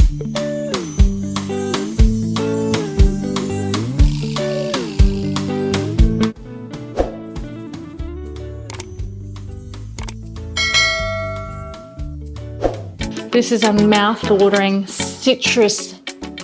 This is a mouth-watering, citrus,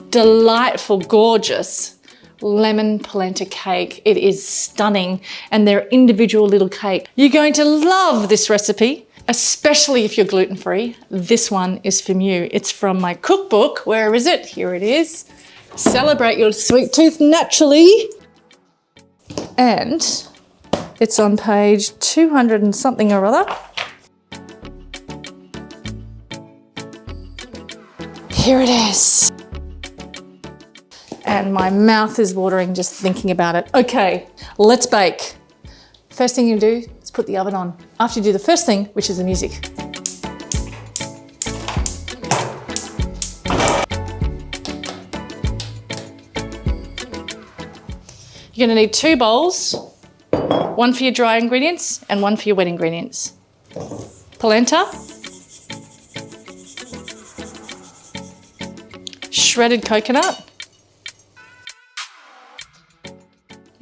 delightful, gorgeous lemon polenta cake. It is stunning, and they're individual little cake. You're going to love this recipe, especially if you're gluten-free. This one is from you. It's from my cookbook. Where is it? Here it is. Celebrate your sweet tooth naturally. And it's on page 200 and something or other. Here it is. And my mouth is watering just thinking about it. Okay, let's bake. First thing you do is put the oven on. After you do the first thing, which is the music. You're gonna need 2 bowls, one for your dry ingredients and one for your wet ingredients. Polenta, shredded coconut,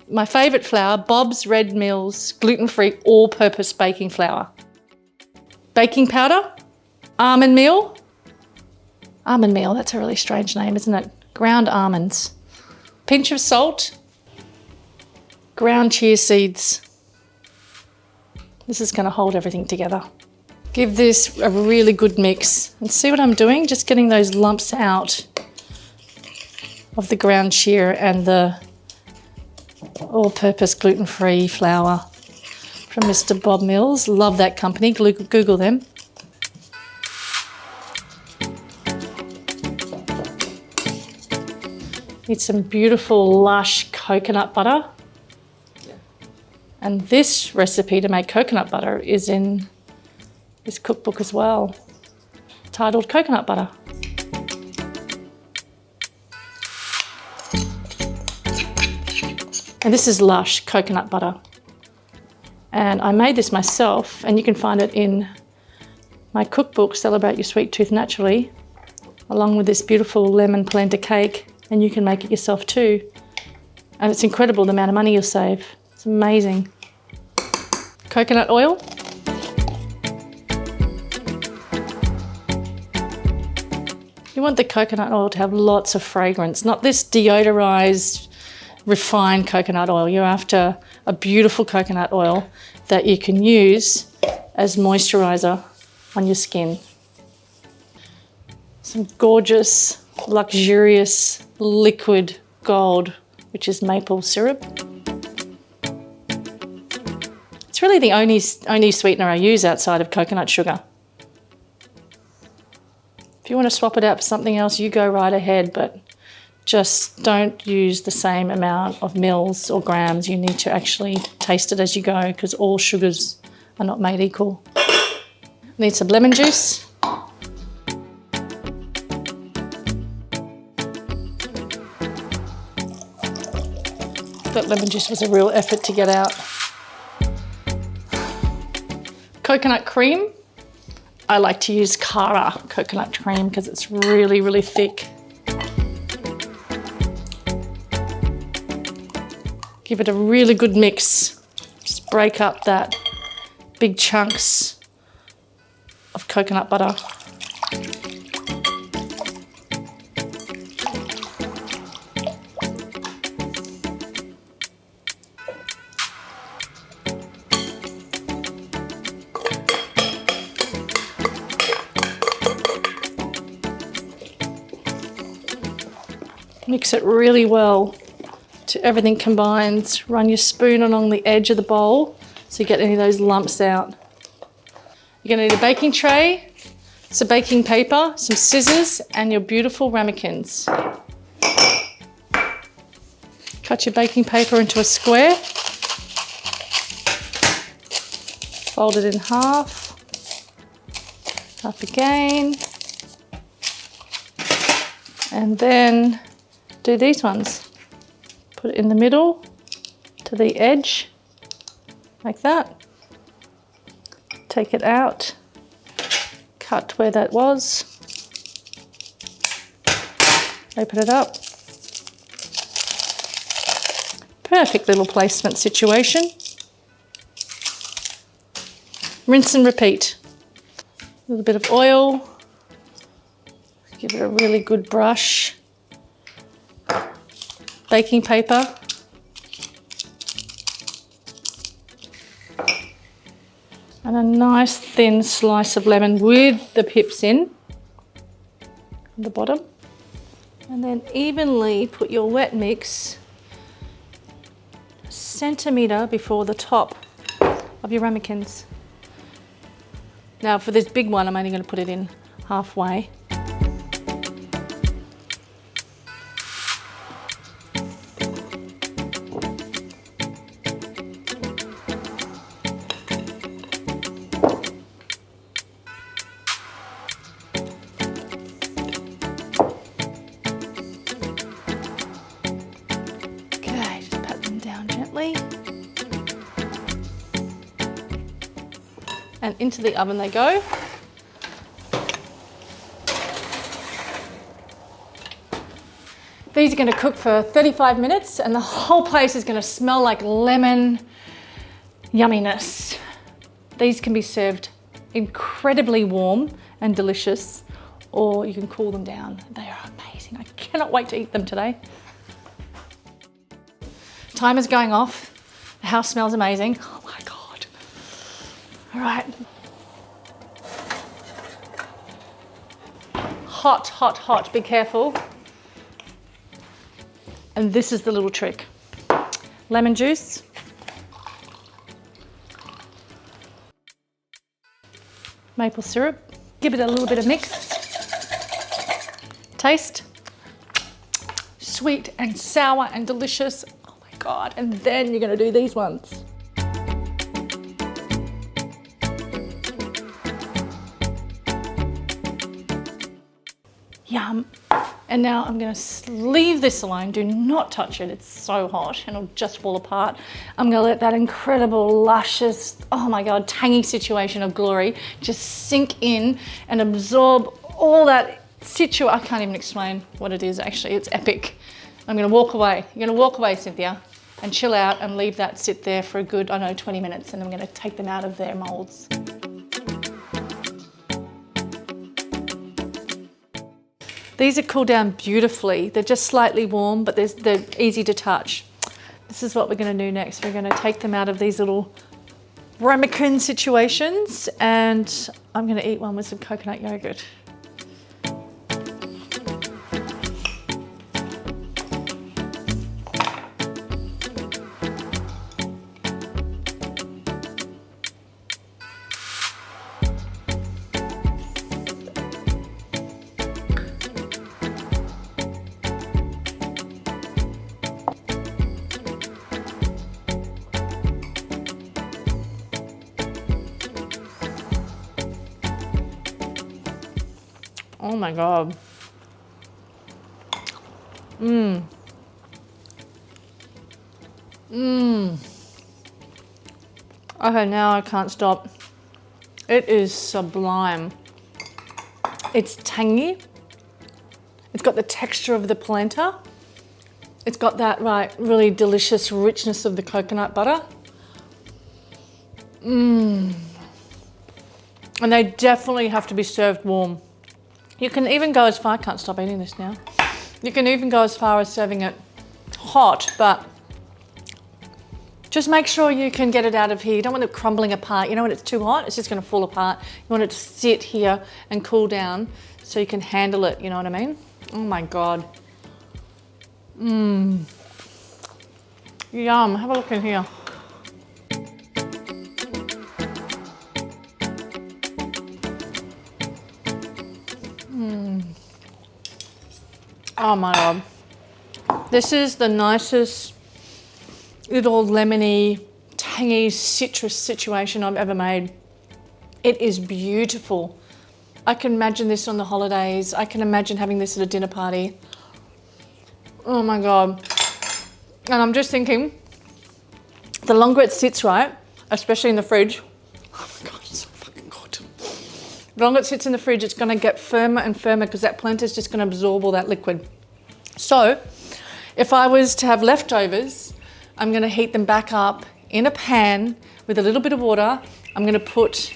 my favourite flour, Bob's Red Mill's gluten-free all-purpose baking flour, baking powder, almond meal, that's a really strange name, isn't it? Ground almonds, pinch of salt, ground chia seeds. This is going to hold everything together. Give this a really good mix and see what I'm doing, just getting those lumps out of the ground chia and the all-purpose gluten-free flour from Mr. Bob Mills. Love that company, Google them. Need some beautiful lush coconut butter. And this recipe to make coconut butter is in this cookbook as well, titled Coconut Butter. And this is lush coconut butter. And I made this myself, and you can find it in my cookbook, Celebrate Your Sweet Tooth Naturally, along with this beautiful lemon polenta cake, and you can make it yourself too. And it's incredible the amount of money you'll save. It's amazing. Coconut oil. You want the coconut oil to have lots of fragrance, not this deodorized, refined coconut oil. You're after a beautiful coconut oil that you can use as moisturizer on your skin. Some gorgeous, luxurious liquid gold, which is maple syrup. It's really the only sweetener I use outside of coconut sugar. If you want to swap it out for something else, you go right ahead, but just don't use the same amount of mils or grams. You need to actually taste it as you go, because all sugars are not made equal. Need some lemon juice. That lemon juice was a real effort to get out. Coconut cream. I like to use Cara coconut cream because it's really, really thick. Give it a really good mix. Just break up that big chunks of coconut butter. Mix it really well till everything combines. Run your spoon along the edge of the bowl so you get any of those lumps out. You're going to need a baking tray, some baking paper, some scissors, and your beautiful ramekins. Cut your baking paper into a square. Fold it in half. Half again. And then do these ones. Put it in the middle to the edge, like that. Take it out, cut where that was. Open it up. Perfect little placement situation. Rinse and repeat. A little bit of oil. Give it a really good brush. Baking paper. And a nice thin slice of lemon with the pips in the bottom. And then evenly put your wet mix a centimetre before the top of your ramekins. Now for this big one, I'm only going to put it in halfway. And into the oven they go. These are going to cook for 35 minutes and the whole place is going to smell like lemon yumminess. These can be served incredibly warm and delicious, or you can cool them down. They are amazing. I cannot wait to eat them today. Timer's going off. The house smells amazing. Oh my God. All right. Hot, hot, hot. Be careful. And this is the little trick. Lemon juice. Maple syrup. Give it a little bit of mix. Taste. Sweet and sour and delicious. Oh my God. And then you're going to do these ones. Yum. And now I'm going to leave this alone. Do not touch it. It's so hot and it'll just fall apart. I'm going to let that incredible, luscious, oh my God, tangy situation of glory just sink in and absorb all that I can't even explain what it is actually. It's epic. I'm going to walk away. You're going to walk away, Cynthia, and chill out and leave that sit there for a good, 20 minutes, and I'm going to take them out of their molds. These are cooled down beautifully. They're just slightly warm, but they're easy to touch. This is what we're going to do next. We're going to take them out of these little ramekin situations, and I'm going to eat one with some coconut yogurt. Oh my God. Okay, now I can't stop. It is sublime. It's tangy. It's got the texture of the polenta. It's got that really delicious richness of the coconut butter. And they definitely have to be served warm. You can even go as far, I can't stop eating this now. You can even go as far as serving it hot, but just make sure you can get it out of here. You don't want it crumbling apart. You know, when it's too hot, it's just gonna fall apart. You want it to sit here and cool down so you can handle it, you know what I mean? Oh my God. Yum, have a look in here. Oh my God. This is the nicest little lemony, tangy citrus situation I've ever made. It is beautiful. I can imagine this on the holidays. I can imagine having this at a dinner party. Oh my God. And I'm just thinking, the longer it sits, right, especially in the fridge, oh my God, it's so fucking good. The longer it sits in the fridge, it's gonna get firmer and firmer because that polenta is just gonna absorb all that liquid. So if I was to have leftovers, I'm gonna heat them back up in a pan with a little bit of water. I'm gonna put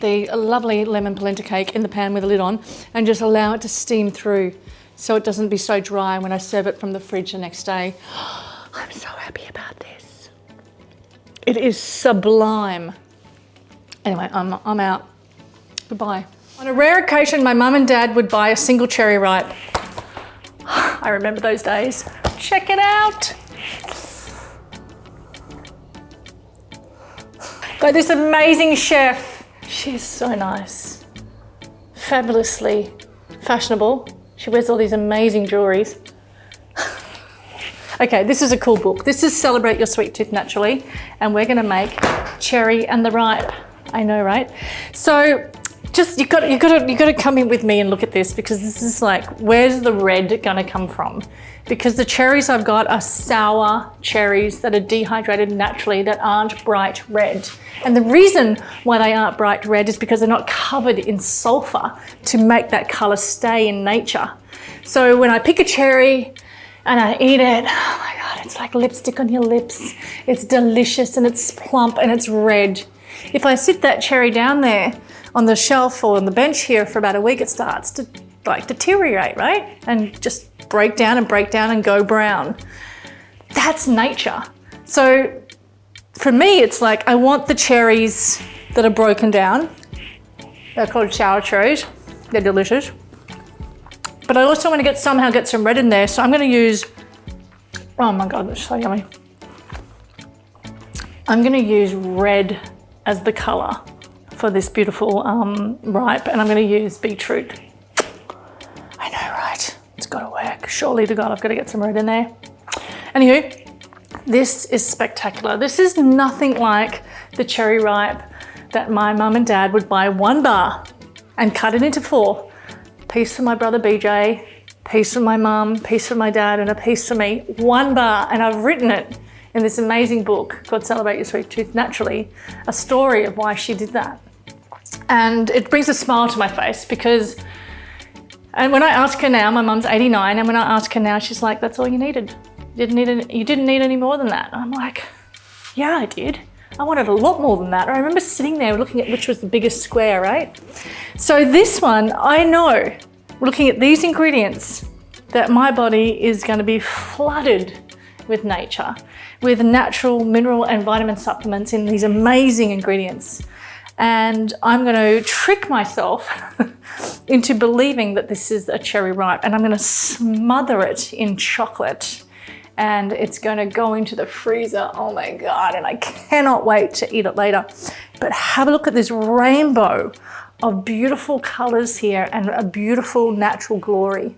the lovely lemon polenta cake in the pan with a lid on and just allow it to steam through so it doesn't be so dry when I serve it from the fridge the next day. I'm so happy about this. It is sublime. Anyway, I'm out. Goodbye. On a rare occasion, my mum and dad would buy a single cherry ripe. I remember those days. Check it out. Got this amazing chef. She's so nice. Fabulously fashionable. She wears all these amazing jewelries. Okay, this is a cool book. This is Celebrate Your Sweet Tooth Naturally, and we're gonna make cherry and the ripe. I know, right? So just you got to come in with me and look at this, because this is like, where's the red gonna come from? Because the cherries I've got are sour cherries that are dehydrated naturally, that aren't bright red. And the reason why they aren't bright red is because they're not covered in sulfur to make that color stay in nature. So when I pick a cherry and I eat it, oh my God, it's like lipstick on your lips. It's delicious and it's plump and it's red. If I sit that cherry down there on the shelf or on the bench here for about a week, it starts to like deteriorate, right? And just break down and go brown. That's nature. So for me, it's like, I want the cherries that are broken down. They're called sour cherries. They're delicious. But I also want to somehow get some red in there. So I'm going to use, oh my God, that's so yummy. I'm going to use red as the color for this beautiful ripe, and I'm going to use beetroot. I know, right? It's got to work. Surely to God, I've got to get some red in there. Anywho, this is spectacular. This is nothing like the cherry ripe that my mum and dad would buy one bar and cut it into 4. Piece for my brother BJ, piece for my mum, piece for my dad, and a piece for me. 1 bar, and I've written it in this amazing book called Celebrate Your Sweet Tooth Naturally, a story of why she did that. And it brings a smile to my face because, and when I ask her now, my mum's 89, and when I ask her now, she's like, that's all you needed. You didn't need any more than that. And I'm like, yeah, I did. I wanted a lot more than that. I remember sitting there looking at which was the biggest square, right? So this one, I know, looking at these ingredients, that my body is going to be flooded with nature, with natural mineral and vitamin supplements in these amazing ingredients. And I'm going to trick myself into believing that this is a cherry ripe, and I'm going to smother it in chocolate, and it's going to go into the freezer. Oh my God, and I cannot wait to eat it later. But have a look at this rainbow of beautiful colors here and a beautiful natural glory.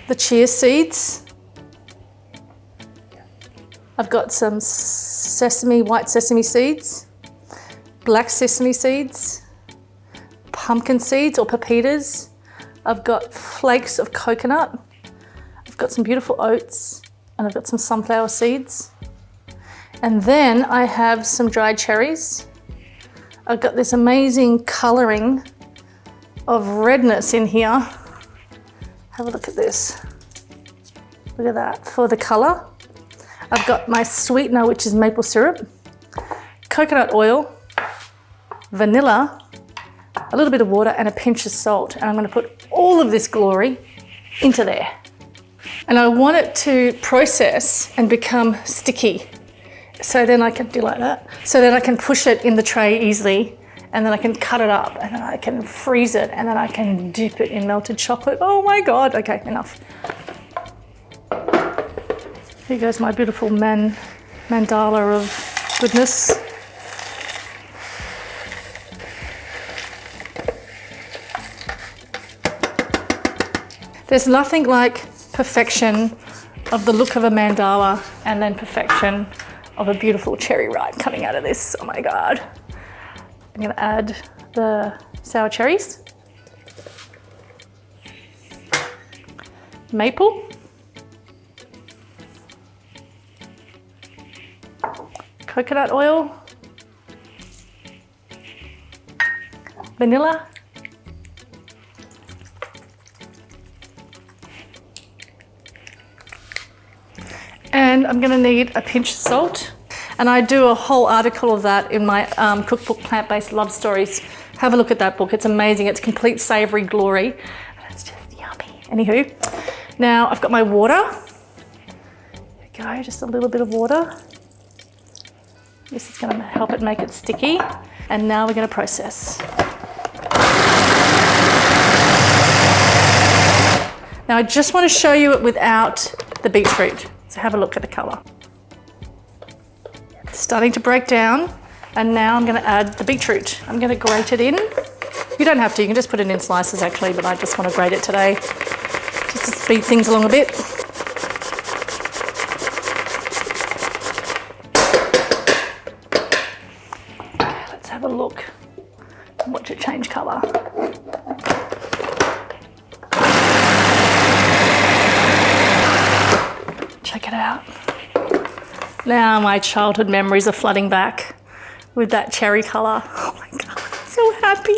The chia seeds. I've got some white sesame seeds, black sesame seeds, pumpkin seeds or pepitas. I've got flakes of coconut. I've got some beautiful oats, and I've got some sunflower seeds. And then I have some dried cherries. I've got this amazing coloring of redness in here. Have a look at this. Look at that for the color. I've got my sweetener, which is maple syrup, coconut oil, vanilla, a little bit of water, and a pinch of salt. And I'm going to put all of this glory into there. And I want it to process and become sticky. So then I can do like that. So then I can push it in the tray easily, and then I can cut it up, and then I can freeze it, and then I can dip it in melted chocolate. Oh my God. Okay, enough. Here goes my beautiful mandala of goodness. There's nothing like perfection of the look of a mandala and then perfection of a beautiful cherry ripe coming out of this. Oh my God. I'm gonna add the sour cherries, maple, coconut oil, vanilla, And I'm gonna need a pinch of salt. And I do a whole article of that in my cookbook, Plant-Based Love Stories. Have a look at that book, it's amazing. It's complete savory glory. And it's just yummy. Anywho, now I've got my water. There we go, just a little bit of water. This is gonna help it make it sticky. And now we're gonna process. Now I just want to show you it without the beetroot. So have a look at the colour. It's starting to break down, and now I'm going to add the beetroot. I'm going to grate it in. You don't have to, you can just put it in slices actually, but I just want to grate it today, just to speed things along a bit. Okay, let's have a look and watch it change colour. Check it out. Now my childhood memories are flooding back with that cherry colour. Oh my God, I'm so happy.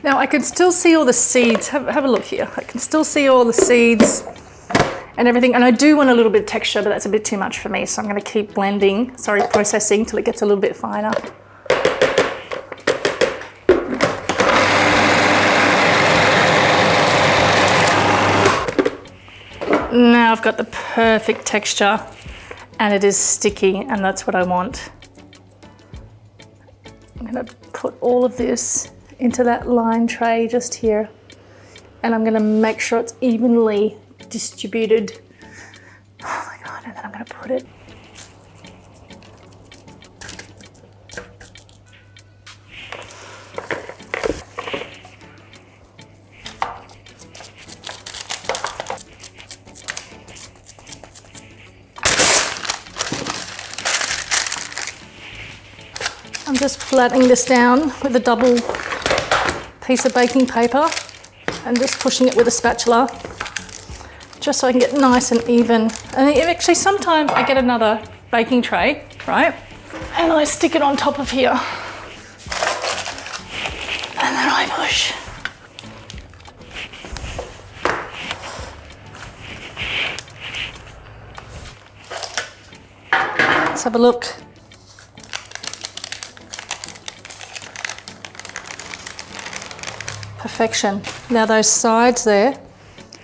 Now I can still see all the seeds. Have a look here. I can still see all the seeds and everything. And I do want a little bit of texture, but that's a bit too much for me. So I'm going to keep processing till it gets a little bit finer. Now I've got the perfect texture and it is sticky, and that's what I want. I'm going to put all of this into that line tray just here, and I'm going to make sure it's evenly distributed. Oh my God, and then I'm going to put it . I'm just flattening this down with a double piece of baking paper and just pushing it with a spatula just so I can get nice and even. And actually sometimes I get another baking tray, right? And I stick it on top of here. And then I push. Let's have a look. Perfection. Now those sides there,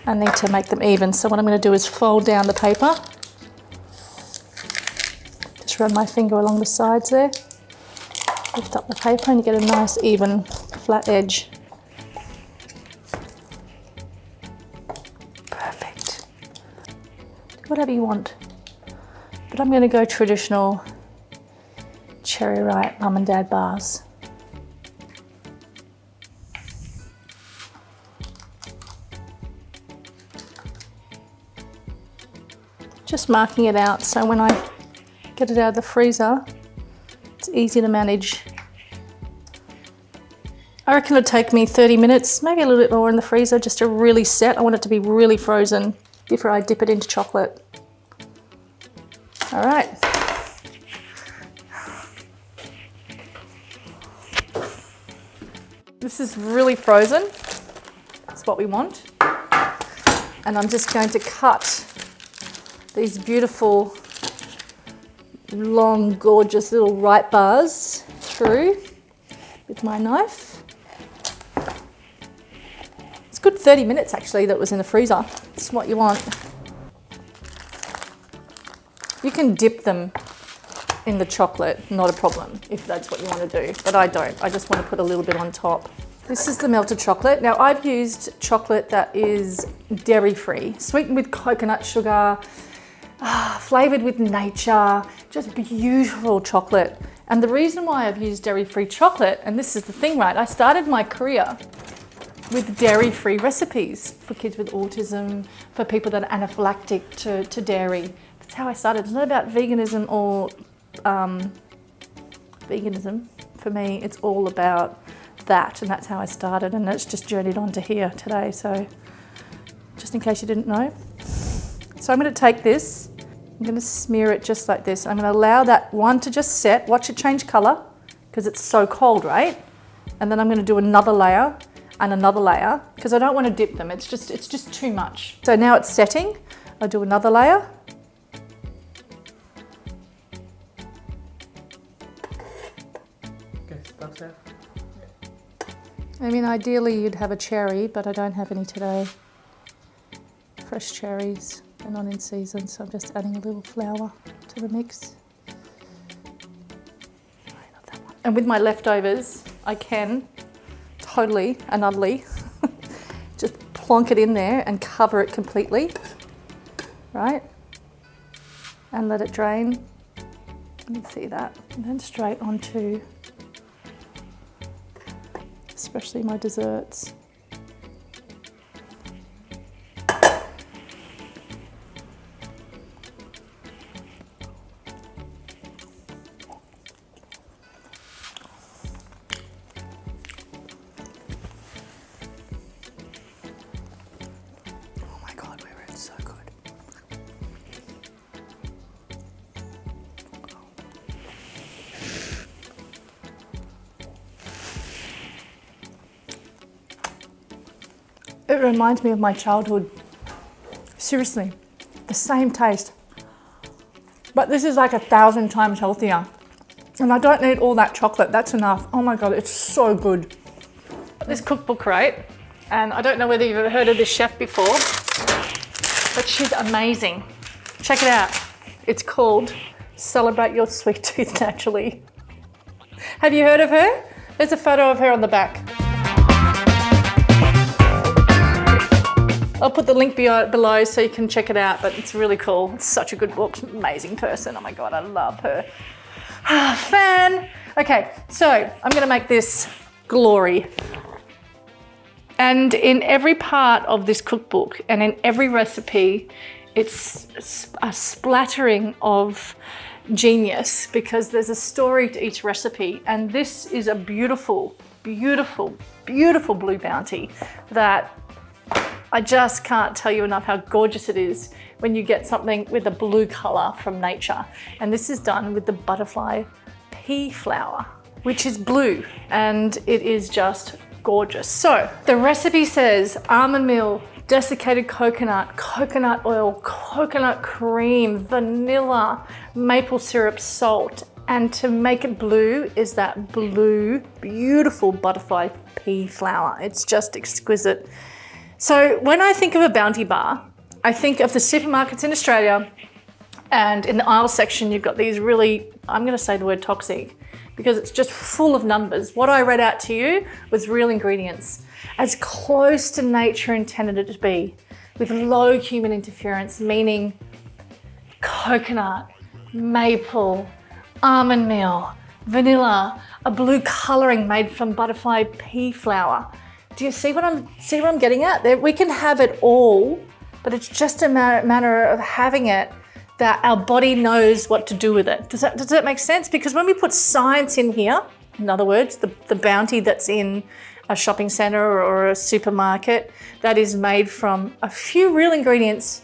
I need to make them even. So what I'm going to do is fold down the paper. Just run my finger along the sides there. Lift up the paper and you get a nice even flat edge. Perfect. Whatever you want. But I'm going to go traditional Cherry Ripe Mum and Dad bars. Just marking it out so when I get it out of the freezer, it's easy to manage. I reckon it'll take me 30 minutes, maybe a little bit more in the freezer just to really set. I want it to be really frozen before I dip it into chocolate. All right. This is really frozen. That's what we want. And I'm just going to cut these beautiful, long, gorgeous little ripe bars through with my knife. It's good 30 minutes actually that was in the freezer. It's what you want. You can dip them in the chocolate, not a problem, if that's what you want to do, but I don't. I just want to put a little bit on top. This is the melted chocolate. Now I've used chocolate that is dairy-free, sweetened with coconut sugar, flavoured with nature, just beautiful chocolate. And the reason why I've used dairy-free chocolate, and this is the thing, right? I started my career with dairy-free recipes for kids with autism, for people that are anaphylactic to dairy. That's how I started. It's not about veganism or veganism. For me, it's all about that, and that's how I started, and it's just journeyed on to here today. So just in case you didn't know. So I'm going to take this, I'm going to smear it just like this. I'm going to allow that one to just set, watch it change colour because it's so cold, right? And then I'm going to do another layer and another layer because I don't want to dip them. It's just too much. So now it's setting. I'll do another layer. Okay, stop there. I mean, ideally you'd have a cherry, but I don't have any today. Fresh cherries, they're not in season, so I'm just adding a little flour to the mix. Not that one. And with my leftovers, I can totally and utterly just plonk it in there and cover it completely, right? And let it drain. You can see that. And then straight onto especially my desserts. Oh my God, it's so good. It reminds me of my childhood. Seriously, the same taste. But this is like 1,000 times healthier. And I don't need all that chocolate, that's enough. Oh my God, it's so good. This cookbook, right? And I don't know whether you've ever heard of this chef before, but she's amazing. Check it out. It's called Celebrate Your Sweet Tooth Naturally. Have you heard of her? There's a photo of her on the back. I'll put the link below so you can check it out, but it's really cool. It's such a good book, amazing person. Oh my God, I love her. Fan. Okay, so I'm gonna make this glory. And in every part of this cookbook and in every recipe, it's a splattering of genius because there's a story to each recipe. And this is a beautiful, beautiful, beautiful blue bounty that I just can't tell you enough how gorgeous it is when you get something with a blue color from nature. And this is done with the butterfly pea flour, which is blue, and it is just gorgeous. So the recipe says almond meal, desiccated coconut, coconut oil, coconut cream, vanilla, maple syrup, salt, and to make it blue is that blue, beautiful butterfly pea flour. It's just exquisite. So when I think of a bounty bar, I think of the supermarkets in Australia, and in the aisle section, you've got these really, I'm gonna say the word toxic, because it's just full of numbers. What I read out to you was real ingredients, as close to nature intended it to be, with low human interference, meaning coconut, maple, almond meal, vanilla, a blue coloring made from butterfly pea flour. Do you see what I'm getting at? We can have it all, but it's just a matter of having it that our body knows what to do with it. Does that make sense? Because when we put science in here, in other words, the bounty that's in a shopping center or a supermarket that is made from a few real ingredients,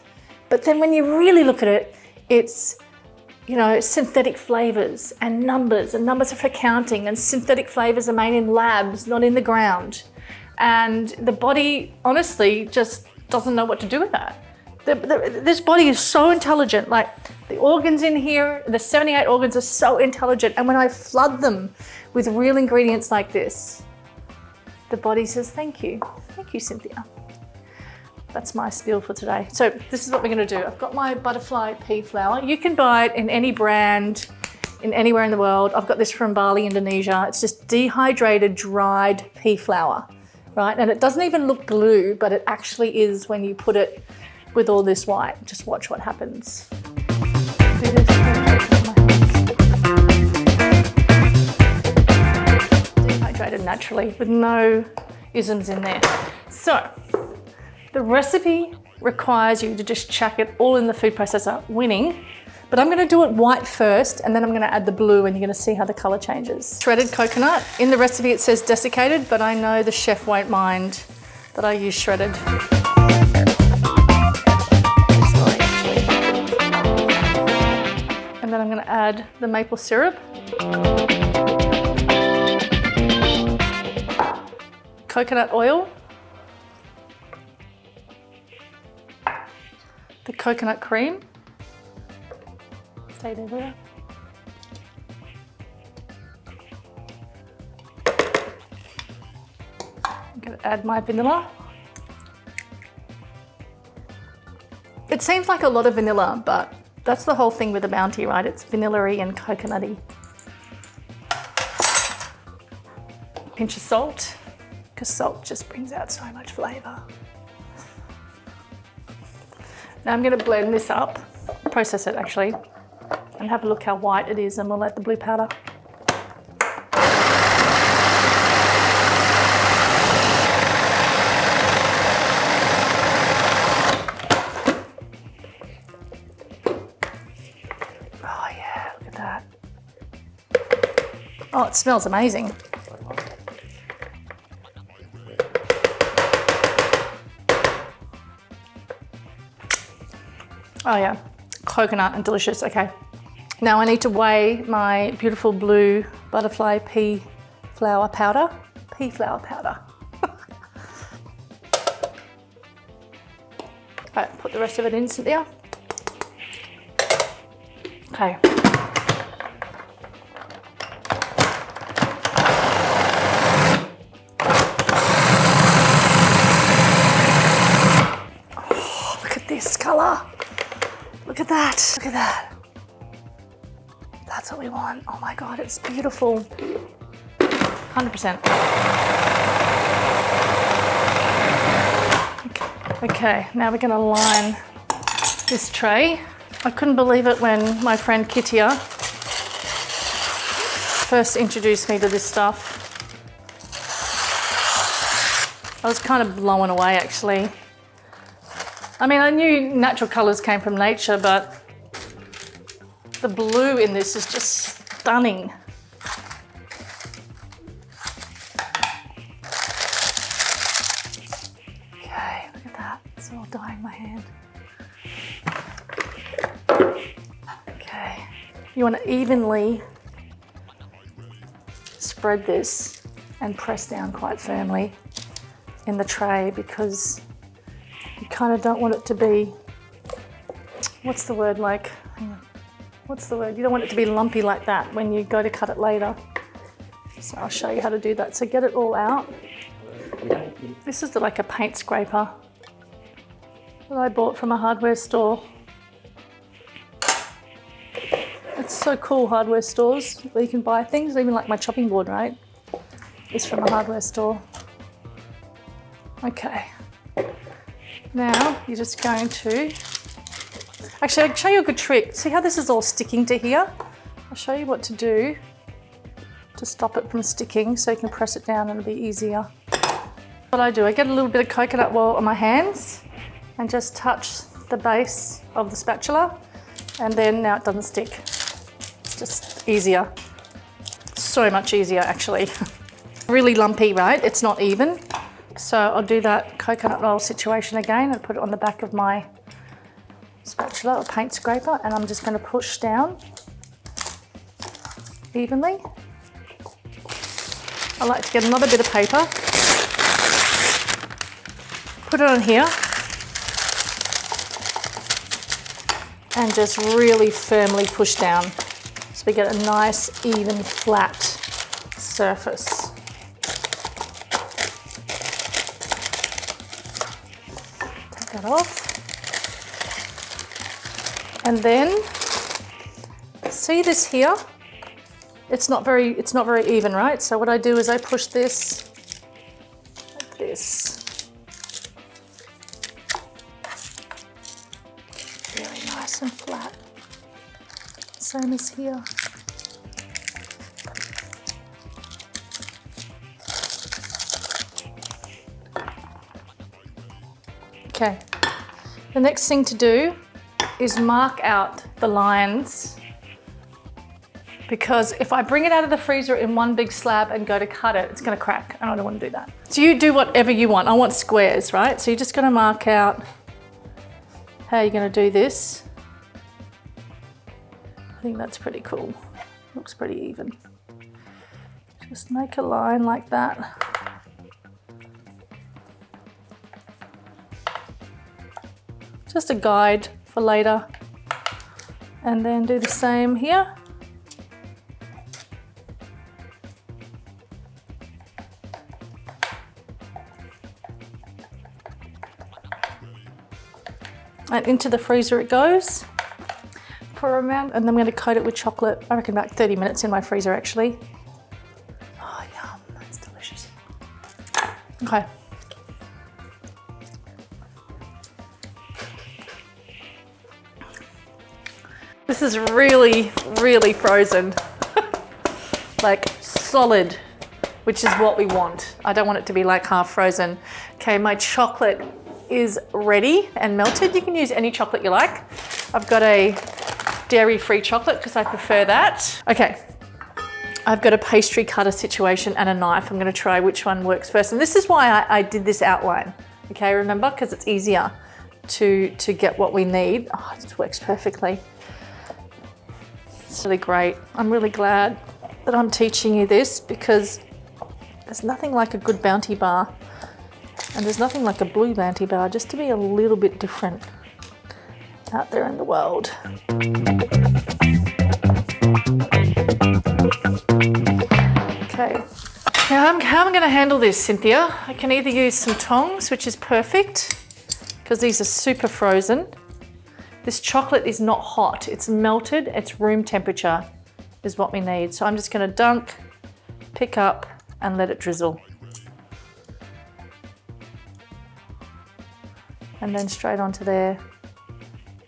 but then when you really look at it, it's, you know, synthetic flavors and numbers are for counting, and synthetic flavors are made in labs, not in the ground. And the body, honestly, just doesn't know what to do with that. This body is so intelligent. Like the organs in here, the 78 organs are so intelligent. And when I flood them with real ingredients like this, the body says, thank you, Cynthia. That's my spiel for today. So this is what we're gonna do. I've got my butterfly pea flour. You can buy it in any brand, in anywhere in the world. I've got this from Bali, Indonesia. It's just dehydrated, dried pea flour. Right, and it doesn't even look blue, but it actually is when you put it with all this white. Just watch what happens. Do this. Dehydrated naturally with no isms in there. So the recipe requires you to just chuck it all in the food processor, winning. But I'm gonna do it white first, and then I'm gonna add the blue, and you're gonna see how the color changes. Shredded coconut. In the recipe it says desiccated, but I know the chef won't mind that I use shredded. And then I'm gonna add the maple syrup. coconut oil, the coconut cream. Stay there, will you? I'm going to add my vanilla. It seems like a lot of vanilla, but that's the whole thing with the Bounty, right? It's vanilla-y and coconutty. Pinch of salt, because salt just brings out so much flavour. Now I'm going to blend this up, process it actually, and have a look how white it is, and we'll add the blue powder. Oh yeah, look at that. Oh, it smells amazing. Oh yeah, coconut and delicious. Okay, now I need to weigh my beautiful blue butterfly pea flower powder. Pea flower powder. Okay, put the rest of it in, Cynthia. Okay. Oh, look at this colour. Look at that, look at that. That's what we want. Oh my God, it's beautiful. 100%. Okay, now we're gonna line this tray. I couldn't believe it when my friend Cynthia first introduced me to this stuff. I was kind of blown away actually. I mean, I knew natural colours came from nature, but the blue in this is just stunning. Okay, look at that. It's all dyeing my hand. Okay, you want to evenly spread this and press down quite firmly in the tray, because you kind of don't want it to be, what's the word, like, hang on, what's the word? You don't want it to be lumpy like that when you go to cut it later. So I'll show you how to do that. So get it all out. This is like a paint scraper that I bought from a hardware store. It's so cool, hardware stores, where you can buy things, even like my chopping board, right? It's from a hardware store. Okay. Now you're just going to, actually I'll show you a good trick. See how this is all sticking to here? I'll show you what to do to stop it from sticking, so you can press it down and it'll be easier. What I do, I get a little bit of coconut oil on my hands and just touch the base of the spatula, and then now it doesn't stick. It's just easier. So much easier actually. Really lumpy, right? It's not even. So I'll do that coconut oil situation again and put it on the back of my spatula or paint scraper, and I'm just going to push down evenly. I like to get another bit of paper, put it on here, and just really firmly push down so we get a nice, even, flat surface. That off, and then see this here, it's not very even, right? So what I do is I push this like this, really nice and flat, same as here. Okay, the next thing to do is mark out the lines, because if I bring it out of the freezer in one big slab and go to cut it, it's gonna crack, and I don't want to do that. So you do whatever you want. I want squares, right? So you're just gonna mark out how you're gonna do this. I think that's pretty cool. Looks pretty even. Just make a line like that. Just a guide for later. And then do the same here. And into the freezer it goes for around, and then I'm going to coat it with chocolate. I reckon about 30 minutes in my freezer actually. Oh yum, that's delicious. Okay. This is really, really frozen. Like solid, which is what we want. I don't want it to be like half frozen. Okay, my chocolate is ready and melted. You can use any chocolate you like. I've got a dairy-free chocolate because I prefer that. Okay, I've got a pastry cutter situation and a knife. I'm going to try which one works first. And this is why I did this outline. Okay, remember? Because it's easier to get what we need. Oh, it works perfectly. It's really great. I'm really glad that I'm teaching you this because there's nothing like a good Bounty bar. And there's nothing like a blue Bounty bar, just to be a little bit different out there in the world. Okay, now how am I going to handle this, Cynthia? I can either use some tongs, which is perfect, because these are super frozen. This chocolate is not hot, it's melted, it's room temperature is what we need. So I'm just going to dunk, pick up, and let it drizzle. And then straight onto there,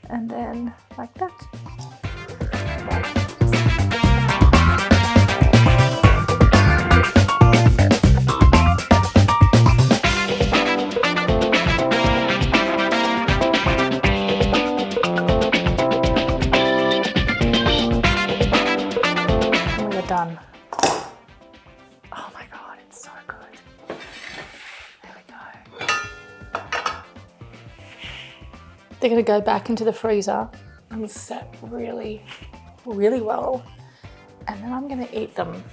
and then like that. And we're done. Oh my God, it's so good. There we go. They're going to go back into the freezer and set really, really well. And then I'm going to eat them.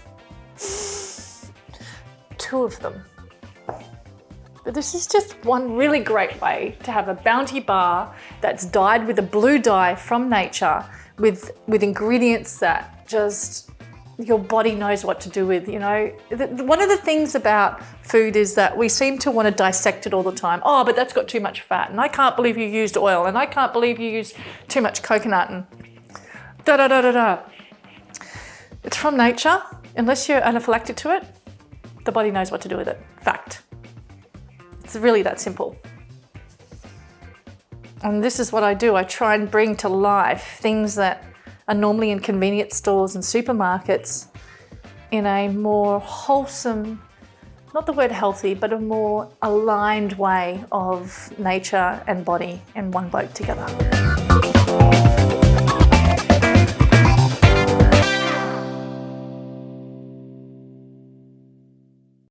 2 of them. But this is just one really great way to have a Bounty bar that's dyed with a blue dye from nature with ingredients that just your body knows what to do with, you know. One of the things about food is that we seem to want to dissect it all the time. Oh, but that's got too much fat, and I can't believe you used oil, and I can't believe you used too much coconut, and da-da-da-da-da. It's from nature. Unless you're anaphylactic to it, the body knows what to do with it. Fact. It's really that simple. And this is what I do. I try and bring to life things that are normally in convenience stores and supermarkets in a more wholesome, not the word healthy, but a more aligned way of nature and body in one boat together.